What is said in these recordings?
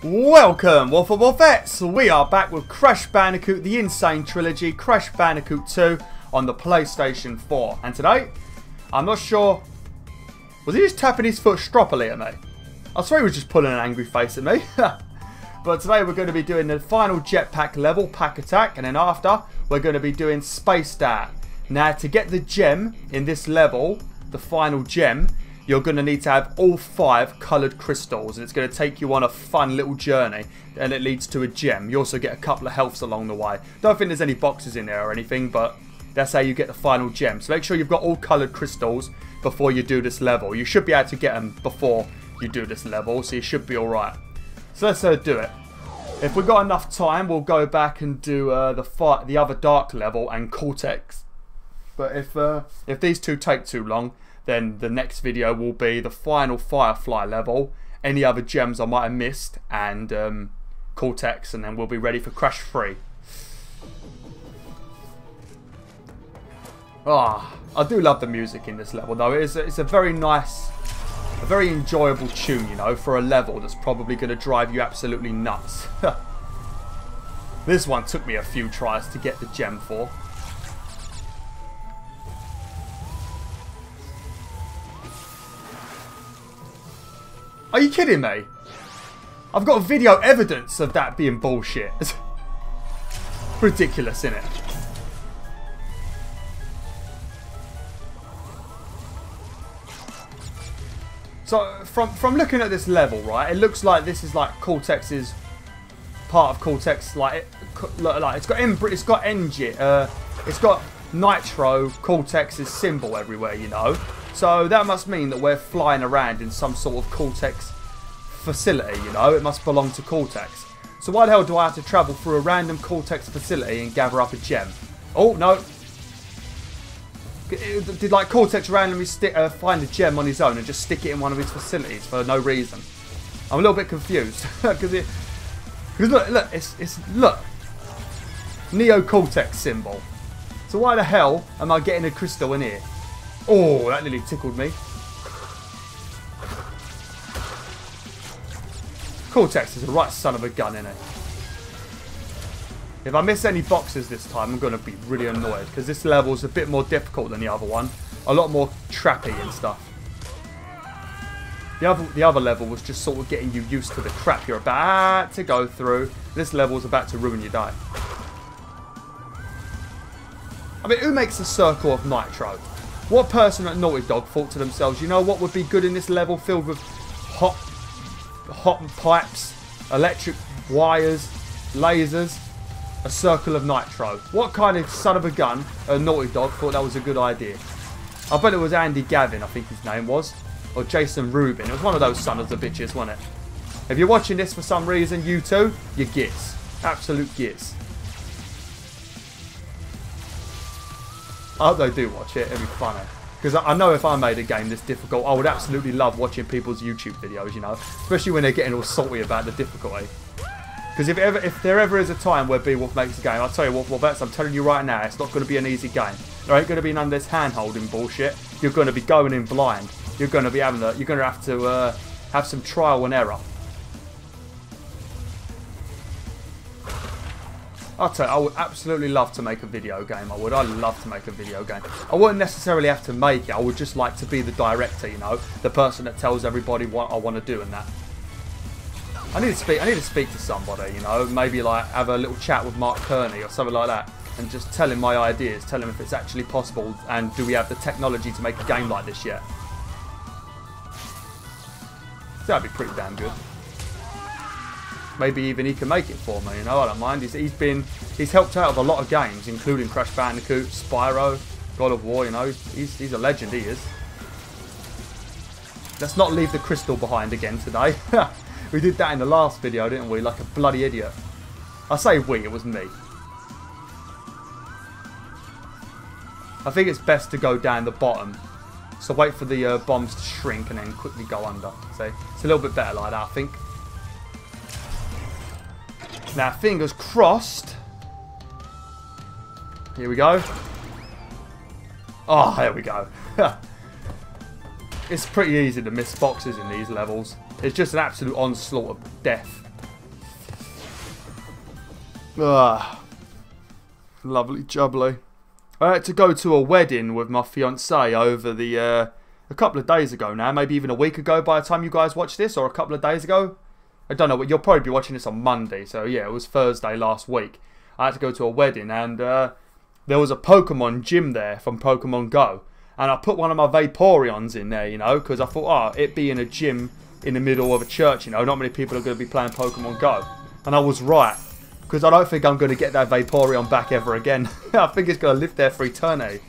Welcome, WolfTheWolfettes! We are back with Crash Bandicoot, the Insane Trilogy, Crash Bandicoot 2 on the PlayStation 4. And today, I'm not sure... Was he just tapping his foot stroppily at me? I swear he was just pulling an angry face at me. But today we're going to be doing the final jetpack level, Pack Attack, and then after, we're going to be doing Space Dart. Now, to get the gem in this level, the final gem, you're going to need to have all 5 coloured crystals, and it's going to take you on a fun little journey, and it leads to a gem. You also get a couple of healths along the way. Don't think there's any boxes in there or anything, but that's how you get the final gem. So make sure you've got all coloured crystals before you do this level. You should be able to get them before you do this level, so you should be alright. So let's do it. If we've got enough time, we'll go back and do the other dark level and Cortex. But if these two take too long, then the next video will be the final Firefly level, any other gems I might have missed, and Cortex, and then we'll be ready for Crash 3. Ah, I do love the music in this level though. It's a very nice, a very enjoyable tune, you know, for a level that's probably going to drive you absolutely nuts. This one took me a few tries to get the gem for. Are you kidding me? I've got video evidence of that being bullshit. Ridiculous, isn't it? So, from looking at this level, right, it looks like this is like Cortex's part of Cortex. Like it's got engine, it's got Nitro Cortex's symbol everywhere, you know. So that must mean that we're flying around in some sort of Cortex facility, you know. It must belong to Cortex. So why the hell do I have to travel through a random Cortex facility and gather up a gem? Oh, no. Did like Cortex randomly find a gem on his own and just stick it in one of his facilities for no reason? I'm a little bit confused. Because look, look. Neo Cortex symbol. So why the hell am I getting a crystal in here? Oh, that nearly tickled me. Cortex is a right son of a gun, isn't it? If I miss any boxes this time, I'm going to be really annoyed, because this level is a bit more difficult than the other one. A lot more trappy and stuff. The other level was just sort of getting you used to the crap you're about to go through. This level is about to ruin your day. I mean, who makes a circle of Nitro? What person at Naughty Dog thought to themselves, you know what would be good in this level filled with hot pipes, electric wires, lasers, a circle of Nitro? What kind of son of a gun at Naughty Dog thought that was a good idea? I bet it was Andy Gavin, I think his name was, or Jason Rubin. It was one of those sons of the bitches, wasn't it? If you're watching this for some reason, you two, you're gits. Absolute gits. I hope they do watch it, it'd be funny. Because I know if I made a game this difficult, I would absolutely love watching people's YouTube videos, you know. Especially when they're getting all salty about the difficulty. Because if there ever is a time where BwolfTheWolf makes a game, I'll tell you what, WolfTheWolf, I'm telling you right now, it's not going to be an easy game. There ain't going to be none of this hand-holding bullshit. You're going to be going in blind. You're going to be having you're going to have some trial and error. I'll tell you, I would absolutely love to make a video game. I would. I'd love to make a video game. I wouldn't necessarily have to make it. I would just like to be the director, you know, the person that tells everybody what I want to do and that. I need to speak to somebody, you know, maybe like have a little chat with Mark Kearney or something like that, and just tell him my ideas, tell him if it's actually possible, and do we have the technology to make a game like this yet? That'd be pretty damn good. Maybe even he can make it for me, you know, I don't mind. He's helped out with a lot of games, including Crash Bandicoot, Spyro, God of War, you know, he's a legend, he is. Let's not leave the crystal behind again today. We did that in the last video, didn't we? Like a bloody idiot. I say we, it was me. I think it's best to go down the bottom. So wait for the bombs to shrink and then quickly go under. So it's a little bit better like that, I think. Now, fingers crossed. Here we go. Oh, there we go. It's pretty easy to miss boxes in these levels. It's just an absolute onslaught of death. Ah, lovely jubbly. I had to go to a wedding with my fiancée over the a couple of days ago now, maybe even a week ago by the time you guys watch this, or a couple of days ago. I don't know, you'll probably be watching this on Monday, so yeah, it was Thursday last week. I had to go to a wedding, and there was a Pokemon gym there from Pokemon Go, and I put one of my Vaporeons in there, you know, because I thought, oh, it being a gym in the middle of a church, you know, not many people are going to be playing Pokemon Go. And I was right, because I don't think I'm going to get that Vaporeon back ever again. I think it's going to live there for eternity.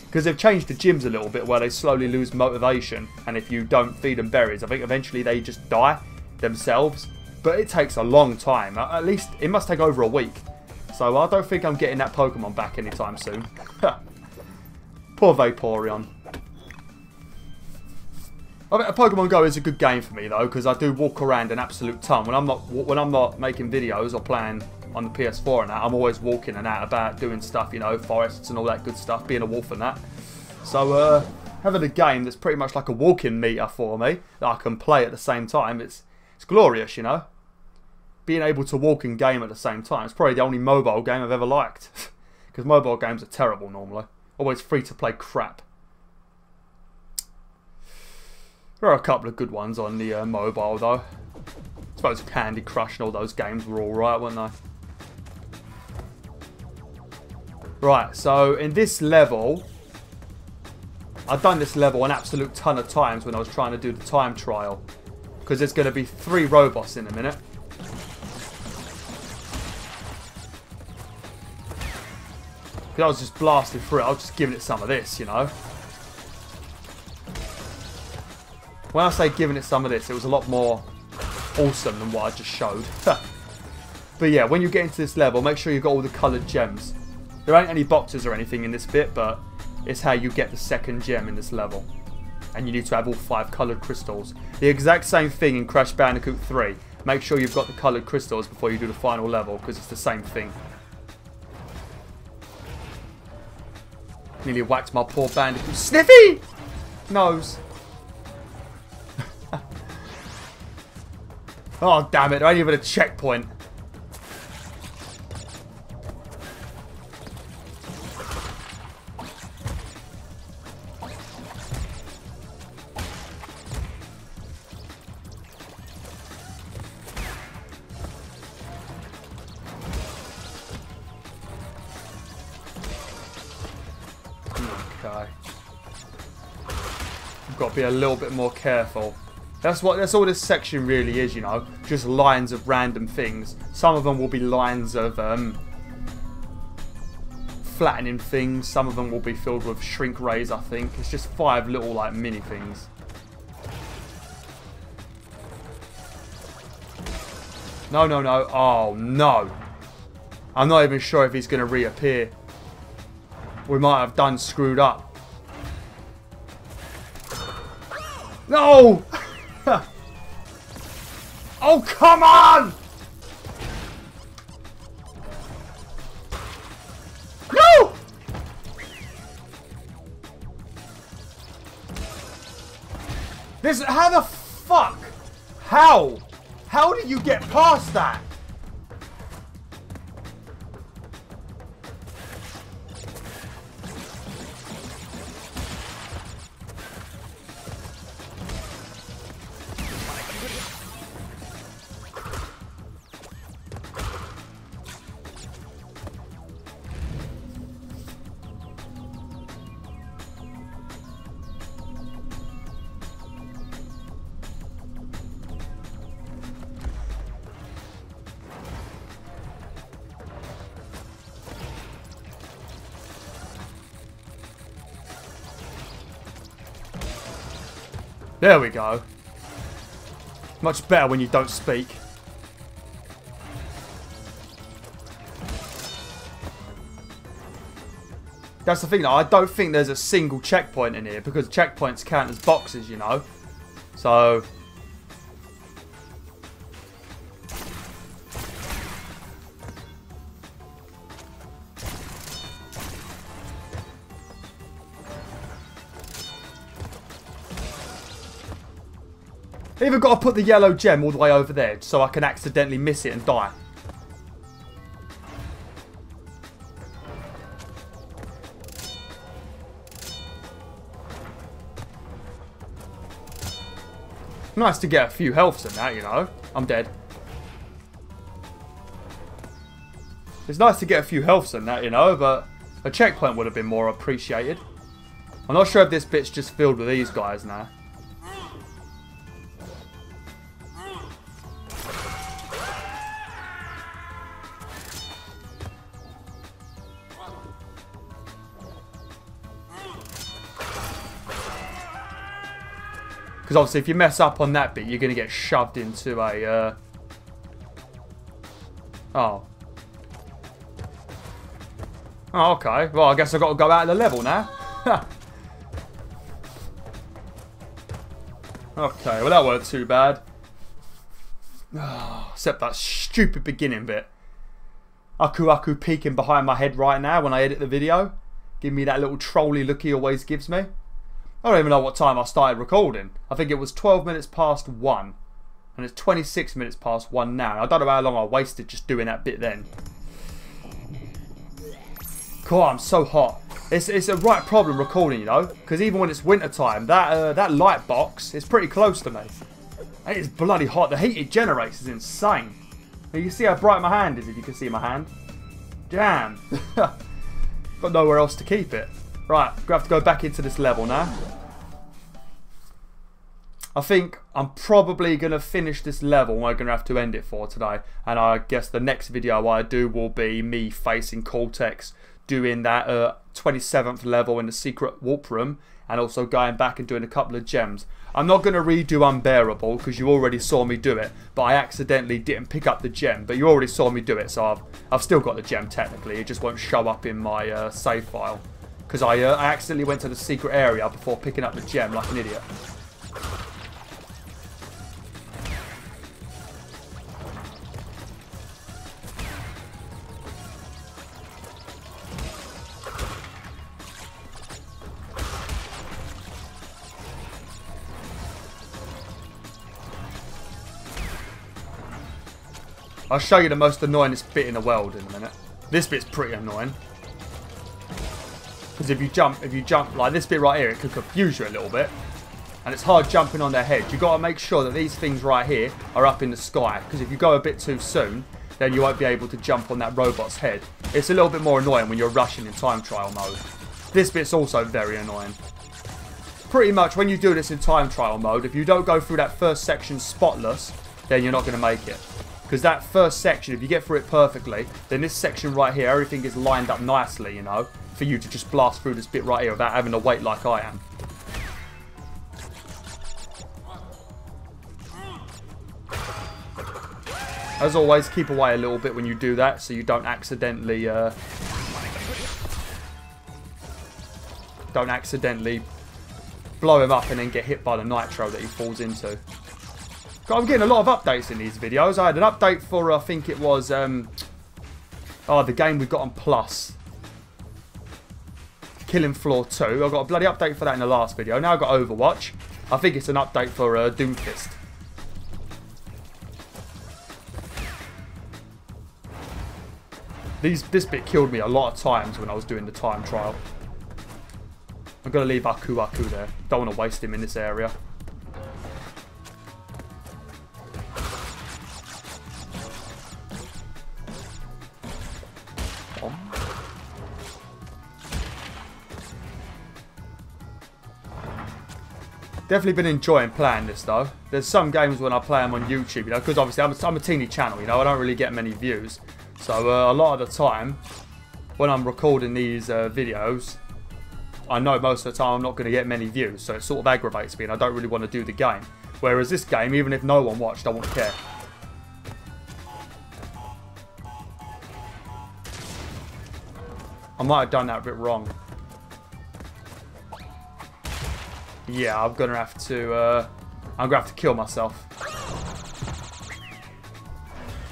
Because they've changed the gyms a little bit where they slowly lose motivation, and if you don't feed them berries, I think eventually they just die themselves. But it takes a long time. At least it must take over a week. So I don't think I'm getting that Pokemon back anytime soon. Poor Vaporeon. I mean, Pokemon Go is a good game for me though, because I do walk around an absolute ton. When I'm not making videos or playing on the PS4 and that, I'm always walking and out about doing stuff, you know, forests and all that good stuff, being a wolf and that. So having a game that's pretty much like a walking meter for me that I can play at the same time, it's glorious, you know. Being able to walk and game at the same time. It's probably the only mobile game I've ever liked. Because mobile games are terrible normally. Always free to play crap. There are a couple of good ones on the mobile though. I suppose Candy Crush and all those games were alright, weren't they? Right, so in this level, I've done this level an absolute ton of times when I was trying to do the time trial. Because there's going to be 3 robots in a minute. I was just blasting through it. I was just giving it some of this, you know. When I say giving it some of this, it was a lot more awesome than what I just showed. But yeah, when you get into this level, make sure you've got all the coloured gems. There ain't any boxes or anything in this bit, but it's how you get the second gem in this level. And you need to have all 5 coloured crystals. The exact same thing in Crash Bandicoot 3. Make sure you've got the coloured crystals before you do the final level, because it's the same thing. Nearly whacked my poor Bandicoot. Sniffy! Nose. Oh, damn it. There ain't even a checkpoint. Okay. I've got to be a little bit more careful. That's all this section really is, you know. Just lines of random things. Some of them will be lines of flattening things. Some of them will be filled with shrink rays, I think. It's just 5 little like mini things. No, no, no. Oh, no. I'm not even sure if he's going to reappear. We might have done screwed up. No! Oh, come on! No! This, how the fuck? How? How did you get past that? There we go. Much better when you don't speak. That's the thing though, I don't think there's a single checkpoint in here because checkpoints count as boxes, you know. So... I even got to put the yellow gem all the way over there so I can accidentally miss it and die. Nice to get a few healths in that, you know. I'm dead. It's nice to get a few healths in that, you know, but a checkpoint would have been more appreciated. I'm not sure if this bit's just filled with these guys now. Because obviously if you mess up on that bit, you're going to get shoved into a... Oh, okay. Well, I guess I've got to go out of the level now. Okay, well that weren't too bad. Oh, except that stupid beginning bit. Aku peeking behind my head right now when I edit the video. Give me that little trolly look he always gives me. I don't even know what time I started recording. I think it was 12 minutes past 1. And it's 26 minutes past 1 now. I don't know how long I wasted just doing that bit then. God, I'm so hot. It's a right problem recording, you know. Because even when it's winter time, that light box is pretty close to me. And it's bloody hot. The heat it generates is insane. You can see how bright my hand is if you can see my hand. Damn. Got nowhere else to keep it. Right, I'm going to have to go back into this level now. I think I'm probably going to finish this level and we're going to have to end it for today. And I guess the next video I do will be me facing Cortex, doing that 27th level in the secret warp room, and also going back and doing a couple of gems. I'm not going to redo Unbearable because you already saw me do it, but I accidentally didn't pick up the gem. But you already saw me do it, so I've still got the gem technically. It just won't show up in my save file. Because I accidentally went to the secret area before picking up the gem like an idiot. I'll show you the most annoyingest bit in the world in a minute. This bit's pretty annoying. Because if you jump like this bit right here, it could confuse you a little bit. And it's hard jumping on their head. You've got to make sure that these things right here are up in the sky. Because if you go a bit too soon, then you won't be able to jump on that robot's head. It's a little bit more annoying when you're rushing in time trial mode. This bit's also very annoying. Pretty much when you do this in time trial mode, if you don't go through that first section spotless, then you're not going to make it. Because that first section, if you get through it perfectly, then this section right here, everything is lined up nicely, you know, for you to just blast through this bit right here without having to wait like I am. As always, keep away a little bit when you do that so you don't accidentally blow him up and then get hit by the nitro that he falls into. I'm getting a lot of updates in these videos. I had an update for, I think it was, the game we got on Plus. Killing Floor 2. I got a bloody update for that in the last video. Now I've got Overwatch. I think it's an update for Doomfist. This bit killed me a lot of times when I was doing the time trial. I'm going to leave Aku there. Don't want to waste him in this area. Definitely been enjoying playing this though. There's some games when I play them on YouTube, you know, because obviously I'm a teeny channel, you know, I don't really get many views. So a lot of the time, when I'm recording these videos, I know most of the time I'm not going to get many views, so it sort of aggravates me and I don't really want to do the game. Whereas this game, even if no one watched, I won't care. I might have done that a bit wrong. Yeah, I'm gonna have to kill myself.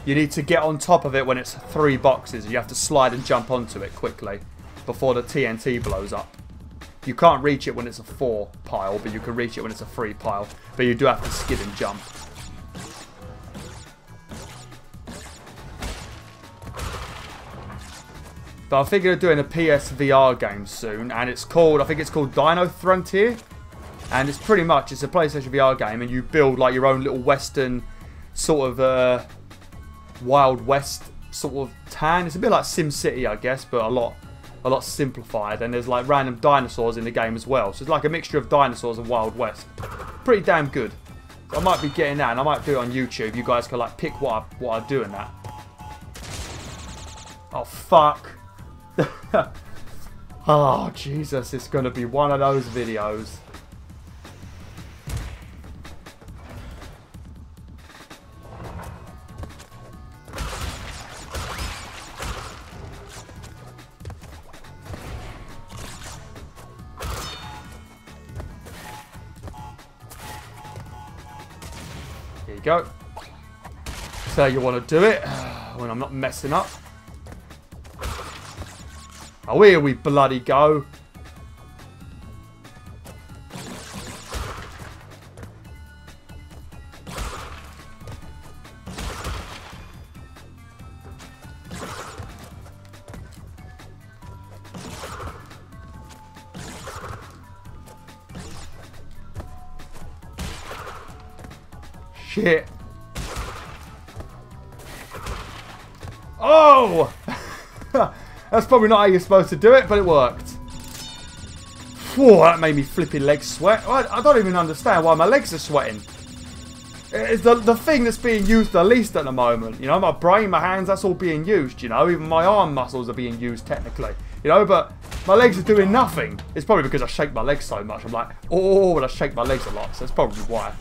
You need to get on top of it when it's 3 boxes. You have to slide and jump onto it quickly before the TNT blows up. You can't reach it when it's a 4 pile, but you can reach it when it's a 3 pile. But you do have to skid and jump. But I'm thinking of doing a PSVR game soon, and it's called, I think it's called Dino Frontier. And it's pretty much, it's a PlayStation VR game, and you build like your own little Western sort of Wild West sort of town. It's a bit like SimCity, I guess, but a lot simplified. And there's like random dinosaurs in the game as well. So it's like a mixture of dinosaurs and Wild West. Pretty damn good. I might be getting that, and I might do it on YouTube. You guys can like pick what I do in that. Oh fuck. Oh Jesus, it's gonna be one of those videos. Here you go. So you want to do it when I'm not messing up. Oh, here we bloody go. Shit. Oh! That's probably not how you're supposed to do it, but it worked. Whew, that made me flipping legs sweat. I don't even understand why my legs are sweating. It's the thing that's being used the least at the moment. You know, my brain, my hands, that's all being used, you know. Even my arm muscles are being used technically. You know, but my legs are doing nothing. It's probably because I shake my legs so much. I'm like, oh, and I shake my legs a lot. So that's probably why.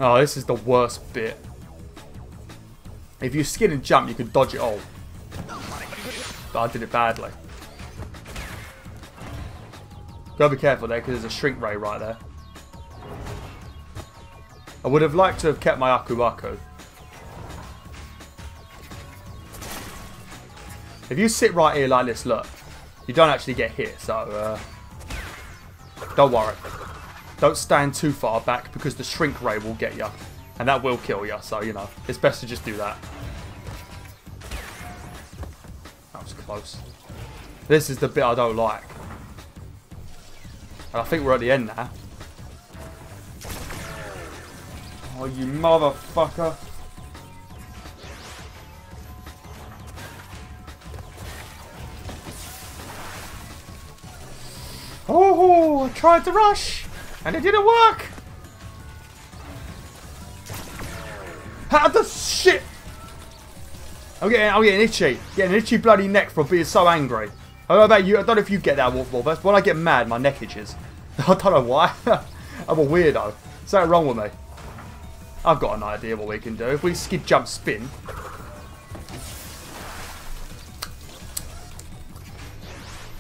Oh, this is the worst bit. If you skid and jump, you can dodge it all. But I did it badly. Gotta be careful there, because there's a shrink ray right there. I would have liked to have kept my Aku Aku. If you sit right here like this, look, you don't actually get hit, so don't worry. Don't stand too far back, because the shrink ray will get you. And that will kill you, so, you know, it's best to just do that. That was close. This is the bit I don't like. And I think we're at the end now. Oh, you motherfucker. Oh, I tried to rush, and it didn't work. How the shit? I'm getting itchy. Getting an itchy bloody neck from being so angry. I don't know about you. I don't know if you get that, WolfTheWolf. But when I get mad, my neck itches. I don't know why. I'm a weirdo. Something wrong with me. I've got an idea what we can do. If we skid, jump, spin.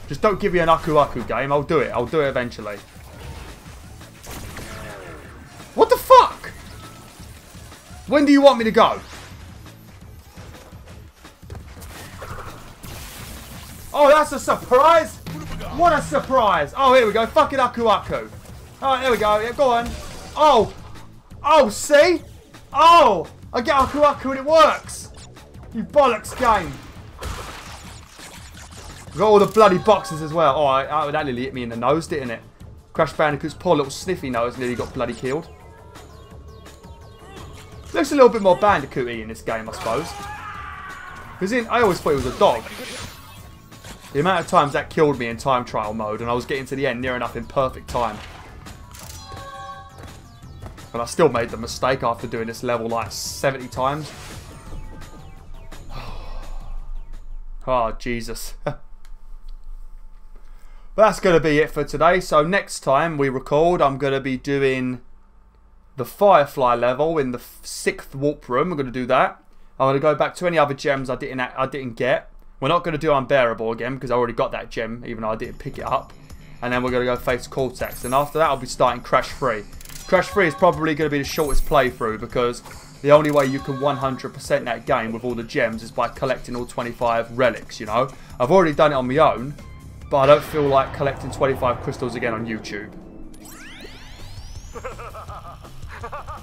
Just don't give me an Aku Aku game. I'll do it. I'll do it eventually. What the fuck? When do you want me to go? Oh, that's a surprise! What a surprise! Oh, here we go. Fucking Aku Aku. Alright, there we go. Yeah, go on. Oh! Oh, see? Oh! I get Aku Aku and it works! You bollocks game. We've got all the bloody boxes as well. Oh, that nearly hit me in the nose, didn't it? Crash Bandicoot's poor little sniffy nose nearly got bloody killed. Looks a little bit more Bandicoot-y in this game, I suppose. Because I always thought it was a dog. The amount of times that killed me in time trial mode, and I was getting to the end near enough in perfect time. But I still made the mistake after doing this level like 70 times. Oh, Jesus. But that's going to be it for today. So next time we record, I'm going to be doing the Firefly level in the 6th warp room. We're going to do that. I'm going to go back to any other gems I didn't get. We're not going to do Unbearable again because I already got that gem, even though I didn't pick it up. And then we're going to go face Cortex. And after that, I'll be starting Crash 3. Crash 3 is probably going to be the shortest playthrough because the only way you can 100% that game with all the gems is by collecting all 25 relics, you know. I've already done it on my own, but I don't feel like collecting 25 crystals again on YouTube.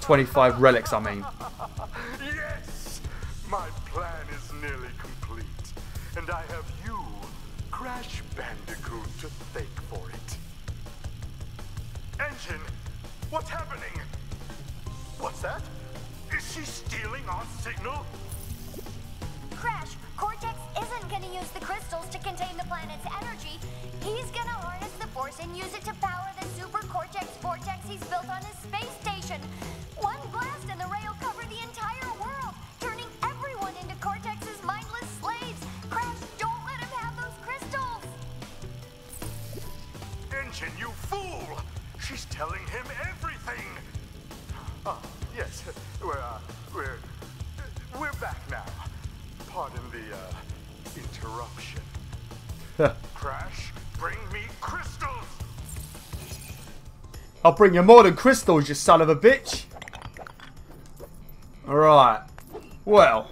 25 relics, I mean. Yes! My plan is nearly complete. And I have you, Crash Bandicoot to thank for it. Engine, what's happening? What's that? Is she stealing our signal? Crash, Cortex isn't gonna use the crystals to contain the planet's energy. He's gonna harness the force and use it to power the super Cortex vortex he's built on his space station. One blast and the ray will cover the entire world, turning everyone into Cortex's mindless slaves. Crash, don't let him have those crystals! Engine, you fool! She's telling him everything! Oh, yes, we're back now. Pardon the, interruption. Crash, bring me crystals! I'll bring you more than crystals, you son of a bitch. Alright. Well,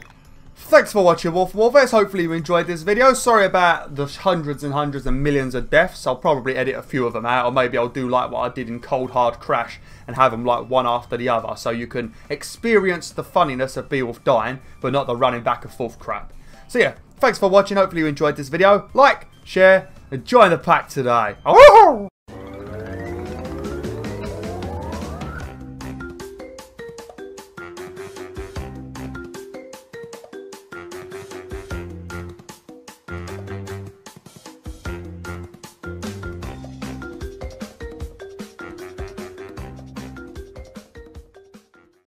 thanks for watching, BwolfTheWolf. Hopefully you enjoyed this video. Sorry about the hundreds and hundreds and millions of deaths. I'll probably edit a few of them out, or maybe I'll do like what I did in Cold Hard Crash and have them like one after the other, so you can experience the funniness of Beowulf dying, but not the running back and forth crap. So yeah, thanks for watching. Hopefully you enjoyed this video. Like, share, and join the pack today.